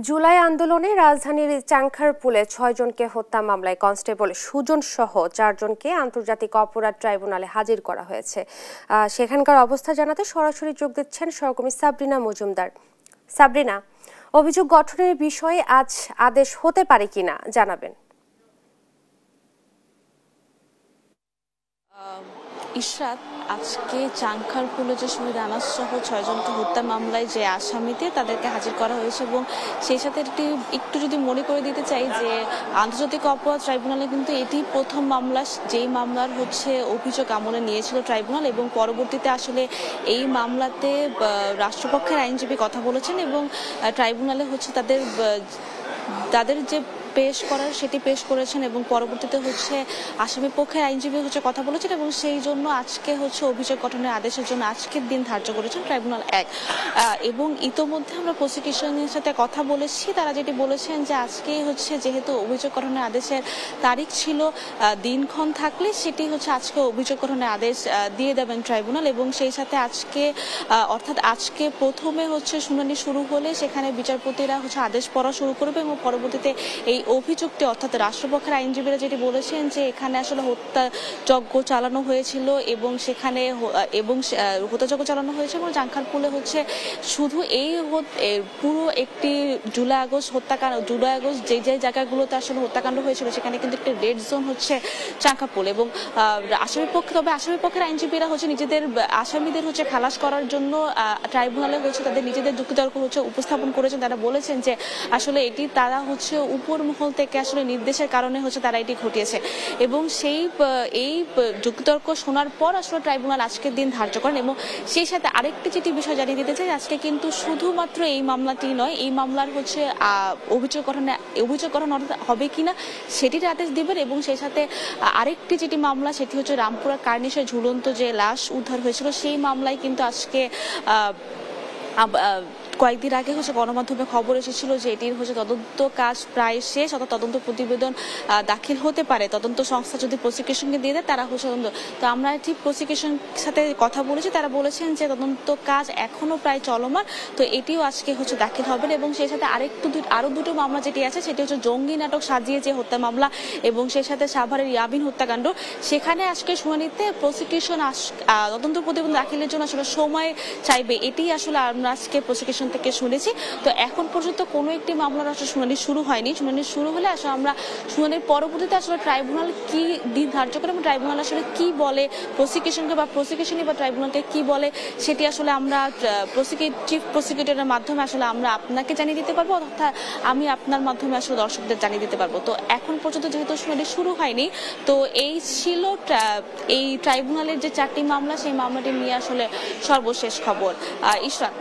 জুলাই আন্দোলনে রাজধানীর চাংখারপুলে ৬ জনকে হত্যা মামলায় কনস্টেবল সুজন সহ ৪ জনকে আন্তর্জাতিক অপরাধ ট্রাইব্যুনালে হাজির করা হয়েছে। সেখানকার অবস্থা জানাতে সরাসরি যোগ দিচ্ছেন সহকর্মী সাবরিনা মজুমদার। সাবরিনা, অভিযোগ গঠনের বিষয়ে আজ আদেশ হতে পারে কিনা জানাবেন। ইশরাত, আজকে চাংখারপুলে যে শহীদ আনাস সহ ৬ জনকে হত্যা মামলায় যে আসামিতে তাদেরকে হাজির করা হয়েছে এবং সেই সাথে একটু যদি মনে করে দিতে চাই যে আন্তর্জাতিক অপরাধ ট্রাইব্যুনালে কিন্তু এটি প্রথম মামলা, যেই মামলার অভিযোগ আমলে নিয়েছিল ট্রাইব্যুনাল এবং পরবর্তীতে আসলে এই মামলাতে রাষ্ট্রপক্ষের আইনজীবী কথা বলেছেন এবং ট্রাইব্যুনালে তাদের যে পেশ করার সেটি পেশ করেছেন এবং পরবর্তীতে আসামি পক্ষের আইনজীবী কথা বলেছেন এবং সেই জন্য আজকে অভিযোগ গঠনের আদেশের জন্য আজকের দিন ধার্য করেছেন ট্রাইব্যুনাল ১। এবং ইতোমধ্যে আমরা প্রসিকিউশনের সাথে কথা বলেছি, তারা যেটি বলেছেন যে আজকেই যেহেতু অভিযোগ গঠনের আদেশের তারিখ ছিল, দিনক্ষণ থাকলে সেটি আজকে অভিযোগ গঠনের আদেশ দিয়ে দেবেন ট্রাইব্যুনাল এবং সেই সাথে অর্থাৎ আজকে প্রথমে শুনানি শুরু হলে সেখানে বিচারপতিরা আদেশ পড়া শুরু করবে এবং পরবর্তীতে এই অভিযোগটি অর্থাৎ রাষ্ট্রপক্ষের আইনজীবীরা যেটি বলেছেন যে এখানে আসলে হত্যাযজ্ঞ চালানো হয়েছিল এবং সেখানে হত্যাযজ্ঞ চালানো হয়েছে এবং চাংখারপুলে শুধু এই পুরো একটি জুলাই আগস্ট যে যে জায়গাগুলোতে আসলে হত্যাকাণ্ড হয়েছিল সেখানে কিন্তু একটি রেড জোন চাংখারপুল এবং আসামি পক্ষের আইনজীবীরা নিজেদের আসামিদের খালাস করার জন্য ট্রাইব্যুনালে তাদের নিজেদের যুক্তিতর্ক উপস্থাপন করেছেন। তারা বলেছেন যে আসলে এটি তারা উপর মহল থেকে আসলে নির্দেশের কারণে তারা এটি ঘটিয়েছে এবং এই যুক্তিতর্ক শোনার পর আসলে ট্রাইব্যুনাল আজকের দিন ধার্য করেন এবং সেই সাথে আরেকটি যেটি বিষয় জানিয়ে দিতে চাই, আজকে কিন্তু শুধুমাত্র এই মামলাটি নয়, এই মামলার অভিযোগ গঠন হবে কিনা সেটির আদেশ দিবেন এবং সেই সাথে আরেকটি যেটি মামলা সেটি রামপুরা কার্নিশে ঝুলন্ত যে লাশ উদ্ধার হয়েছিল সেই মামলায় কিন্তু আজকে কয়েকদিন আগে গণমাধ্যমে খবর এসেছিল যে এটির তদন্ত কাজ প্রায় শেষ, অর্থাৎ তদন্ত প্রতিবেদন দাখিল হতে পারে, তদন্ত সংস্থা যদি প্রসিকিউশনকে দিয়ে দেয় তারা তো আমরা ঠিক প্রসিকিউশন সাথে কথা বলেছি, তারা বলেছেন যে তদন্ত কাজ এখনো প্রায় চলমান, তো এটিও আজকে দাখিল হবে এবং সেই সাথে আরো দুটো মামলা যেটি আছে সেটি জঙ্গি নাটক সাজিয়ে যে হত্যা মামলা এবং সেই সাথে সাভারের ইয়াবিন হত্যাকাণ্ড, সেখানে আজকে শুনানিতে প্রসিকিউশন তদন্ত প্রতিবেদন দাখিলের জন্য আসলে সময় চাইবে, এটি আসলে আমরা আজকে প্রসিকিউশন থেকে শুনেছি। তো এখন পর্যন্ত কোনো একটি মামলার শুনানি শুরু হয়নি, শুনানি শুরু হলে আসলে আমরা শুনানির পরবর্তীতে আসলে ট্রাইব্যুনাল কি দিন ধার্য করে এবং ট্রাইব্যুনাল আসলে কি বলে প্রসিকিউশনকে বা ট্রাইব্যুনালকে কি বলে সেটি আসলে আমরা চিফ প্রসিকিউটরের মাধ্যমে আসলে আমরা আপনাকে জানিয়ে দিতে পারবো, অর্থাৎ আমি আপনার মাধ্যমে আসলে দর্শকদের জানিয়ে দিতে পারবো। তো এখন পর্যন্ত যেহেতু শুনানি শুরু হয়নি, তো এই ছিল এই ট্রাইব্যুনালের যে 4টি মামলা, সেই মামলাটি নিয়ে আসলে সর্বশেষ খবর। ইশরাত।